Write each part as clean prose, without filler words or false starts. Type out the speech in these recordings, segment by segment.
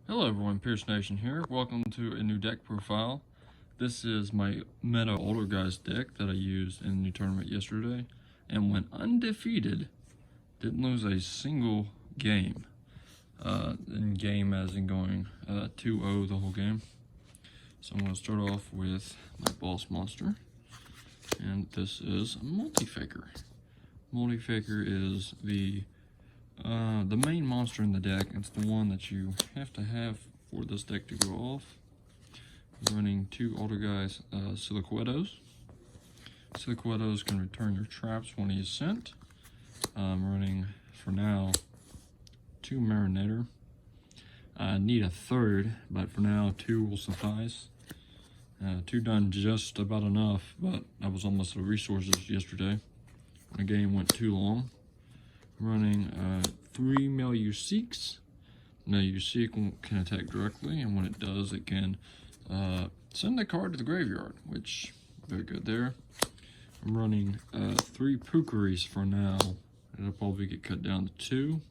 Hello everyone, Pierce Nation here. Welcome to a new deck profile. This is my meta altergeist deck that I used in the new tournament yesterday and went undefeated. Didn't lose a single game. In game as in going 2-0 the whole game. So I'm going to start off with my boss monster. And this is Multi-Faker. Multi-Faker is the main monster in the deck. It's the one that you have to have for this deck to go off. I'm running two altergeist Siliquettos. Siliquettos can return your traps when he is sent. I'm running, for now, two Marinator. I need a third, but for now, two will suffice. Two done just about enough, but I was almost out of resources yesterday when the game went too long. Running 3 Meluseeks. Meluseek can attack directly, and when it does, it can send a card to the graveyard, which very good there. I'm running 3 Pukeries for now. It'll probably get cut down to 2.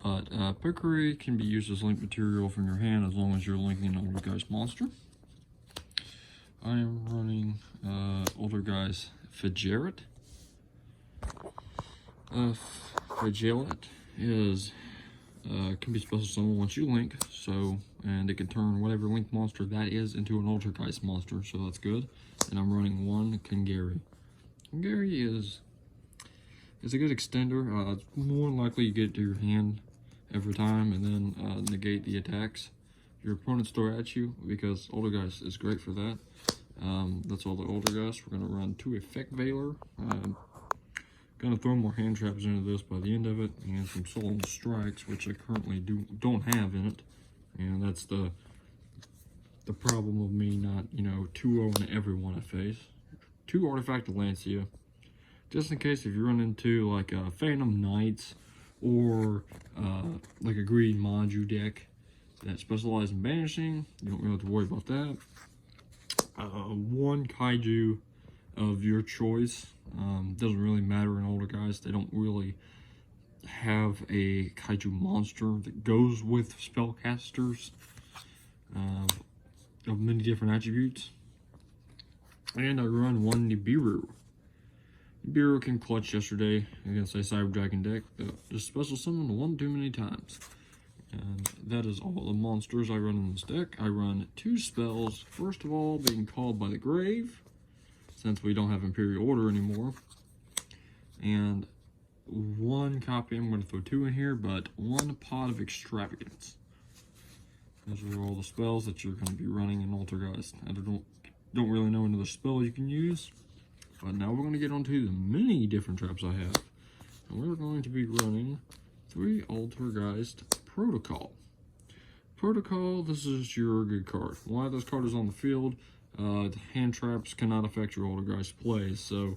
But Pukery can be used as link material from your hand as long as you're linking an Altergeist monster. I am running Altergeist Fidgerit. Fidgelit is can be special summon once you link, and it can turn whatever link monster that is into an Altergeist monster, so that's good. And I'm running 1 Kangari. Kangari is a good extender. It's more likely you get it to your hand every time and then negate the attacks your opponents throw at you, because Altergeist is great for that. That's all the Altergeist. We're going to run 2 Effect Veiler. Gonna throw more hand traps into this by the end of it, and some solemn strikes, which I currently don't have in it, and that's the problem of me not 2-0ing everyone I face. 2 Artifact Lancia, just in case if you run into like a Phantom Knights or like a Green Maju deck that specializes in banishing, you don't really have to worry about that. 1 Kaiju of your choice. Doesn't really matter in Altergeist. They don't really have a Kaiju monster that goes with spellcasters of many different attributes. And I run 1 Nibiru. Nibiru can clutch yesterday against a Cyber Dragon deck that just special summoned 1 too many times. And that is all the monsters I run in this deck. I run 2 spells. First of all, being called by the grave, since we don't have Imperial Order anymore. And 1 copy, I'm going to throw 2 in here, but 1 Pot of Extravagance. Those are all the spells that you're going to be running in Altergeist. I don't really know another spell you can use, but now we're going to get onto the many different traps I have. And we're going to be running 3 Altergeist Protocol. Protocol, this is your good card. Why this card is on the field, hand traps cannot affect your Altergeist plays, so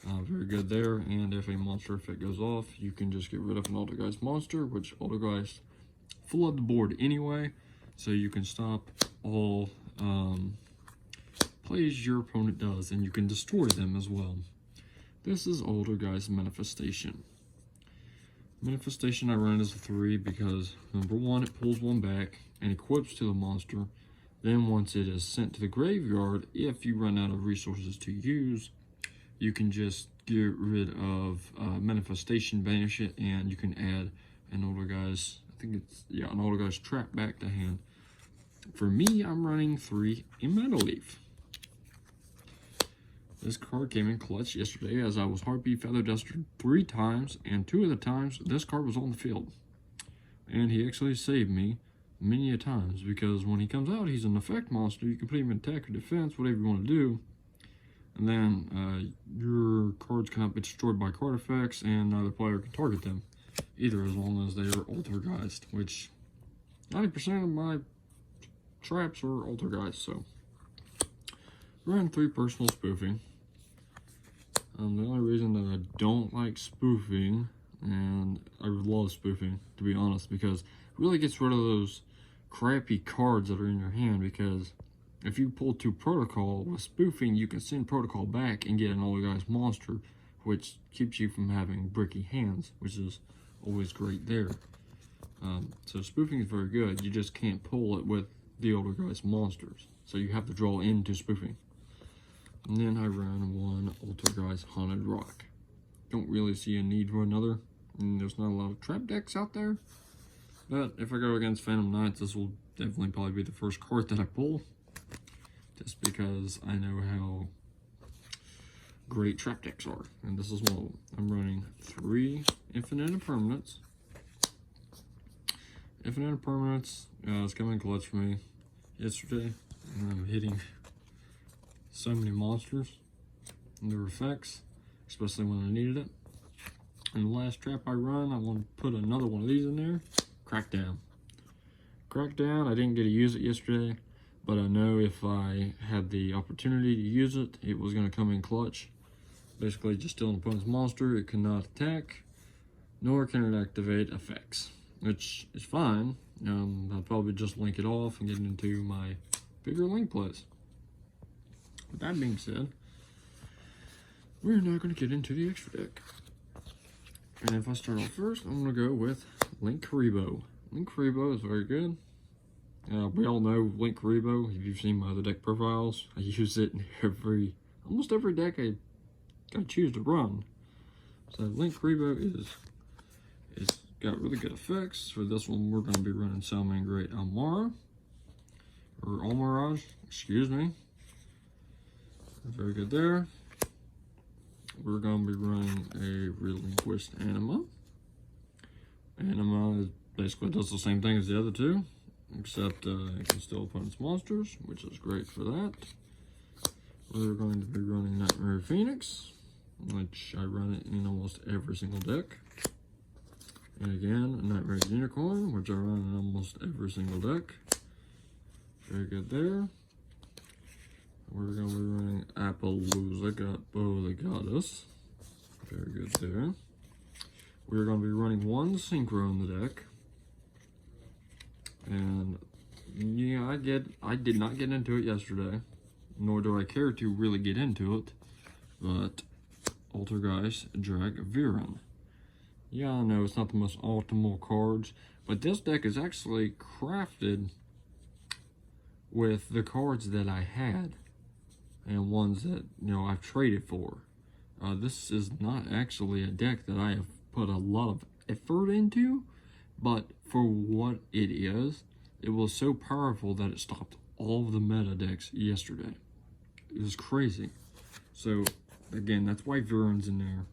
very good there. And if a monster effect goes off, you can just get rid of an Altergeist monster, which Altergeist flood the board anyway, so you can stop all plays your opponent does, and you can destroy them as well. This is Altergeist Manifestation. Manifestation I run as a 3 because, number 1, it pulls 1 back and equips to the monster. Then once it is sent to the graveyard, if you run out of resources to use, you can just get rid of Manifestation, banish it, and you can add an Altergeist, an Altergeist trap back to hand. For me, I'm running 3 Metal Leaf. This card came in clutch yesterday as I was Heartbeat Feather Duster 3 times, and 2 of the times this card was on the field. And he actually saved me many a times, because when he comes out, he's an effect monster. You can put him in attack or defense, whatever you want to do. And then your cards cannot be destroyed by card effects, and neither player can target them either, as long as they are Altergeist, which 90% of my traps are Altergeist. So run 3 Personal Spoofing. The only reason that I don't like spoofing, and I love spoofing to be honest, because it really gets rid of those crappy cards that are in your hand, because if you pull 2 Protocol, with spoofing you can send Protocol back and get an Altergeist monster, which keeps you from having bricky hands, which is always great there. So spoofing is very good. You just can't pull it with the Altergeist monsters. So you have to draw into spoofing. And then I ran one Altergeist Haunted Rock. Don't really see a need for another. And there's not a lot of trap decks out there. But if I go against Phantom Knights, this will definitely probably be the first card that I pull. Just because I know how great trap decks are. And this is one of them. I'm running 3 Infinite Impermanents. Infinite Impermanents is coming clutch for me yesterday. And I'm hitting so many monsters and their effects, especially when I needed it. And the last trap I run, I want to put another one of these in there. Crackdown. Crackdown, I didn't get to use it yesterday, but I know if I had the opportunity to use it, it was going to come in clutch. Basically, just steal an opponent's monster, it cannot attack, nor can it activate effects, which is fine. I'll probably just link it off and get into my bigger link plays. With that being said, we're now going to get into the extra deck. And if I start off first, I'm going to go with Link Karibo. Link Karibo is very good. We all know Link Karibo. If you've seen my other deck profiles, I use it in almost every deck I choose to run. So Link Karibo is got really good effects. For this one, we're going to be running Salman Great Almara, or Almirage, excuse me. Very good there. We're going to be running a Relinquished Anima. Anima basically does the same thing as the other two, except it can steal opponent's monsters, which is great for that. We're going to be running Nightmare Phoenix, which I run it in almost every single deck. And again, Nightmare Unicorn, which I run in almost every single deck. Very good there. We're going to be running Appaloosa the Goddess. Very good there. We're going to be running one Synchro in the deck. And yeah, I did not get into it yesterday, nor do I care to really get into it, but Altergeist Dragviren. Yeah, I know it's not the most optimal cards, but this deck is actually crafted with the cards that I had and ones that, I've traded for. This is not actually a deck that I have put a lot of effort into, but for what it is, it was so powerful that it stopped all of the meta decks yesterday. It was crazy. So, again, that's why Viren's in there.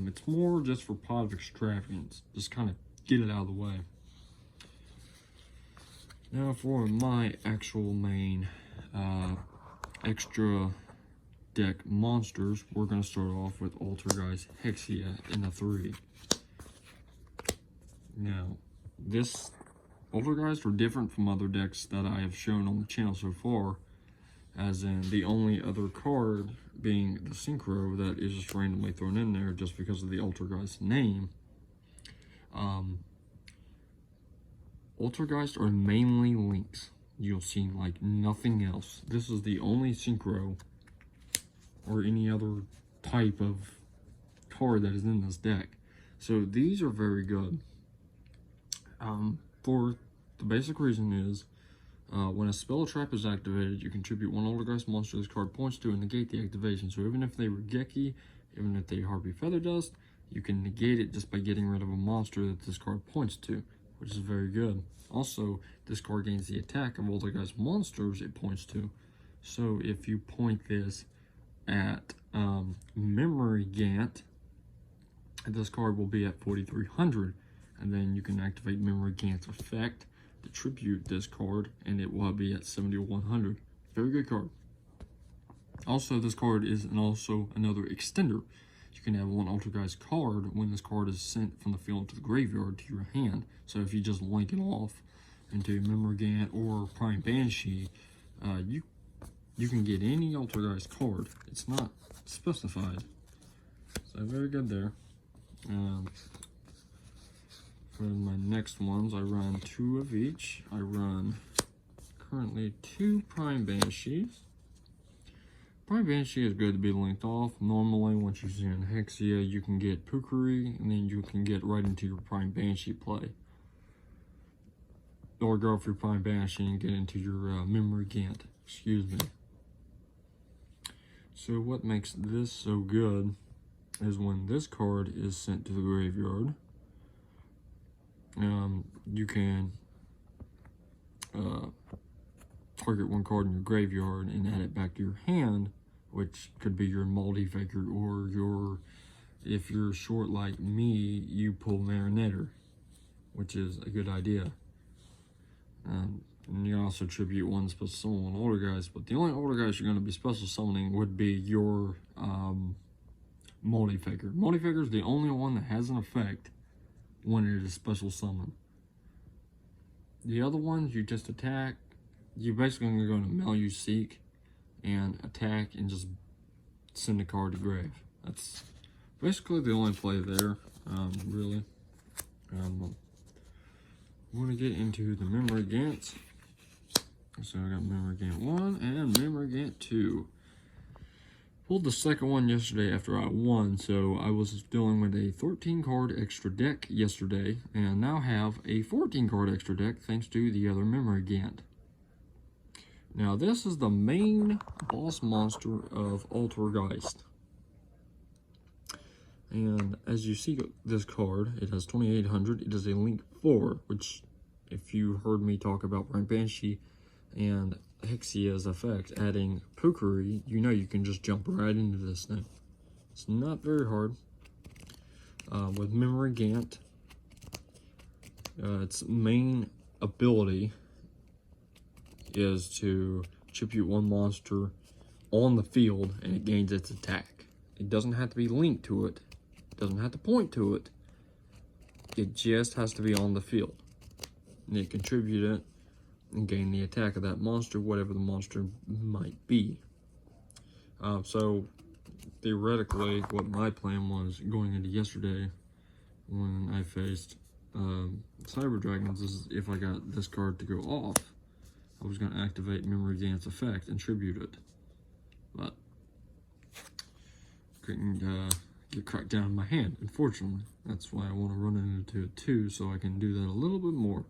It's more just for Pot of Extravagance. Just kind of get it out of the way. Now for my actual main extra deck monsters, we're going to start off with Altergeist Hexia in a 3. Now, this Altergeist are different from other decks that I have shown on the channel so far, as in the only other card being the Synchro that is just randomly thrown in there just because of the Altergeist name. Altergeist are mainly links. You'll see like nothing else. This is the only Synchro or any other type of card that is in this deck. So these are very good. For the basic reason is, when a spell or trap is activated, you contribute one Altergeist monster this card points to and negate the activation. So even if they were Geki, even if they Harpy Feather Dust, you can negate it just by getting rid of a monster that this card points to, which is very good. Also, this card gains the attack of Altergeist monsters it points to. So if you point this at Memory Gant, this card will be at 4,300, and then you can activate Memory Gant's effect to tribute this card, and it will be at 7,100. Very good card. Also, this card is also another extender. You can have one Altergeist card when this card is sent from the field to the graveyard to your hand. So if you just link it off into Memory Gant or Prime Banshee, you can get any Altergeist card. It's not specified. So very good there. For my next ones, I run 2 of each. I run currently 2 Prime Banshees. Prime Banshee is good to be linked off. Normally, once you see an Hexia, you can get Pukari, and then you can get right into your Prime Banshee play. or go through Prime Banshee and get into your memory Gant. Excuse me. So what makes this so good is when this card is sent to the graveyard, you can target one card in your graveyard and add it back to your hand, which could be your multi-figure, or your, if you're short like me, you pull Marionetter, which is a good idea. And you can also tribute one special summon Altergeist, but the only Altergeist you're going to be special summoning would be your multi-figure. Multi-figure is the only one that has an effect when it is special summon. The other ones, you just attack. You basically are going to Mel You Seek and attack and just send a card to grave. That's basically the only play there, really. We're going to get into the Memory Gants. So I got Memory Gant 1 and Memory Gant 2. Pulled the second one yesterday after I won, so I was dealing with a 13 card extra deck yesterday, and now have a 14 card extra deck thanks to the other Memory Gant. Now this is the main boss monster of Altergeist. And as you see this card, it has 2800. It is a Link 4, which, if you heard me talk about Prime Banshee and Hexia's effect, adding Pukari, you know you can just jump right into this thing. It's not very hard. With Memory Gant, its main ability is to tribute one monster on the field and it gains its attack. It doesn't have to be linked to it. It doesn't have to point to it. It just has to be on the field. And you contribute it and gain the attack of that monster, whatever the monster might be. So theoretically, what my plan was going into yesterday when I faced Cyber Dragons is, if I got this card to go off, I was going to activate Memory Gant's effect and tribute it. But couldn't get cracked down in my hand, unfortunately. That's why I want to run into it too, so I can do that a little bit more.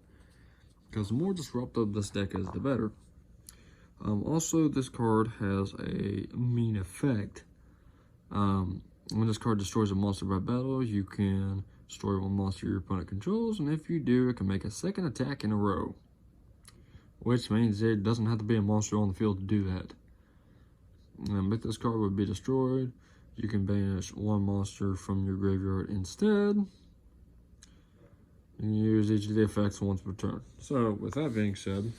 Because the more disruptive this deck is, the better. Also, this card has a mean effect. When this card destroys a monster by battle, you can destroy one monster your opponent controls, and if you do, it can make a second attack in a row. Which means it doesn't have to be a monster on the field to do that. And if this card would be destroyed, you can banish one monster from your graveyard instead. And use each of the effects once per turn. So, with that being said,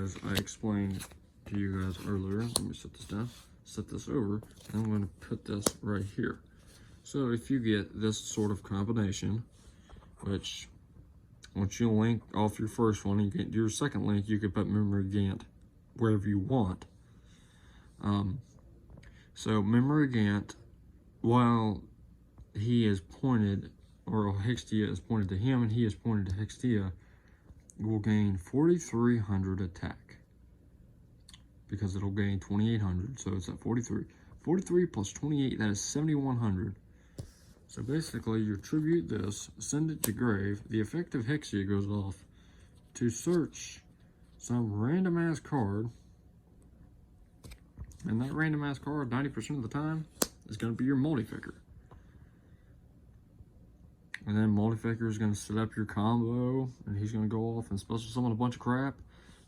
as I explained to you guys earlier, let me set this down, set this over, and I'm going to put this right here. So, if you get this sort of combination, which once you link off your first one, you get your second link, you can put Memory Gant wherever you want. So, Memory Gant, while he is pointed, or Hextia is pointed to him and he is pointed to Hextia, will gain 4,300 attack. Because it'll gain 2,800, so it's at 43. 43 plus 28, that is 7,100. So basically, you tribute this, send it to grave, the effect of Hexia goes off to search some random ass card, and that random ass card, 90% of the time, is going to be your multi-figure. And then multi-figure is going to set up your combo, and he's going to go off and special summon a bunch of crap.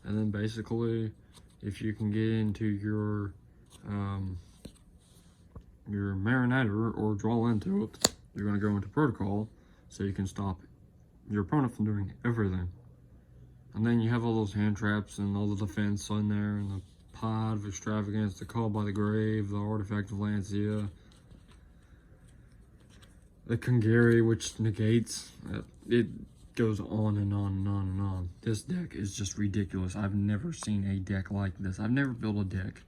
And then basically, if you can get into your Marionetter or draw into it, you're going to go into protocol, so you can stop your opponent from doing everything. And then you have all those hand traps and all the defense on there, and the Pod of Extravagance, the Call by the Grave, the Artifact of Lancia, the Kungari, which negates. It goes on and on and on and on. This deck is just ridiculous. I've never seen a deck like this. I've never built a deck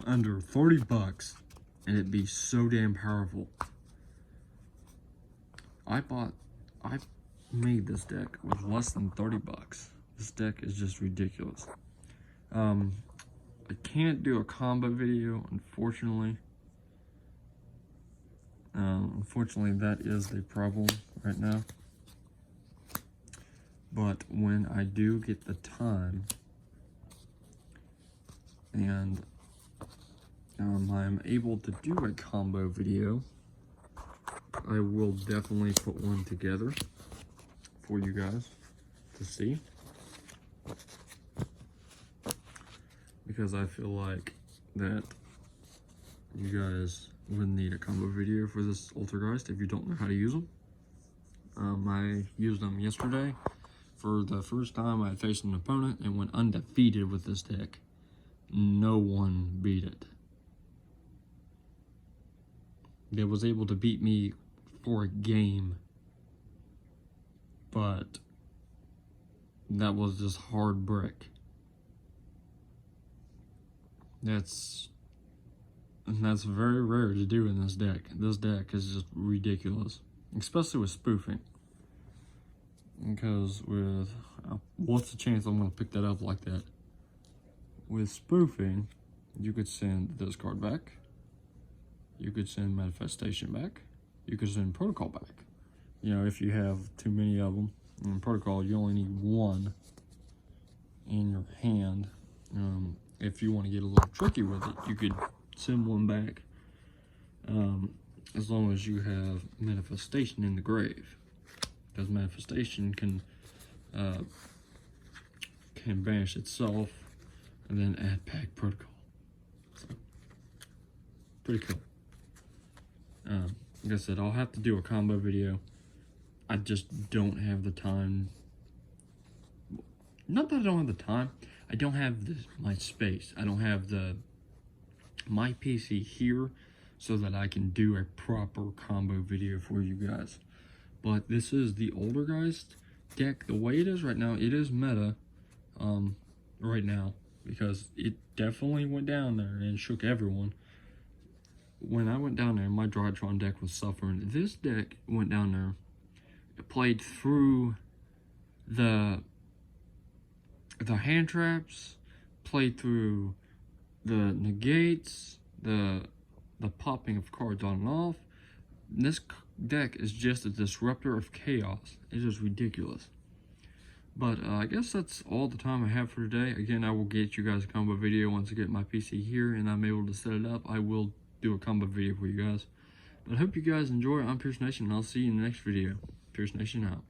under 30 bucks and it'd be so damn powerful. I made this deck with less than 30 bucks. This deck is just ridiculous. I can't do a combo video, unfortunately. Unfortunately, that is the problem right now. But when I do get the time and I'm able to do a combo video, I will definitely put one together for you guys to see, because I feel like that you guys would need a combo video for this altergeist if you don't know how to use them. I used them yesterday. For the first time, I faced an opponent and went undefeated with this deck. No one beat it. They was able to beat me for a game, but that was just hard brick. That's very rare to do in this deck. This deck is just ridiculous, especially with spoofing. Because with, what's the chance I'm going to pick that up like that? With spoofing, you could send this card back. You could send manifestation back. You could send protocol back. You know, if you have too many of them. In protocol, you only need one in your hand. If you want to get a little tricky with it, you could send one back. As long as you have manifestation in the grave. Because manifestation can banish itself and then add back protocol. So, pretty cool. Like I said, I'll have to do a combo video. I just don't have the time. Not that I don't have the time. I don't have my space. I don't have my PC here so that I can do a proper combo video for you guys. But this is the altergeist deck. The way it is right now, it is meta right now, because it definitely went down there and shook everyone. When I went down there, my Drytron deck was suffering. This deck went down there, it played through the hand traps, played through the negates, the popping of cards on and off. This deck is just a disruptor of chaos. It is ridiculous. But I guess that's all the time I have for today. Again, I will get you guys a combo video once I get my PC here and I'm able to set it up. I will do a combo video for you guys. But I hope you guys enjoy. I'm Pierce Nation, and I'll see you in the next video. Pierce Nation out.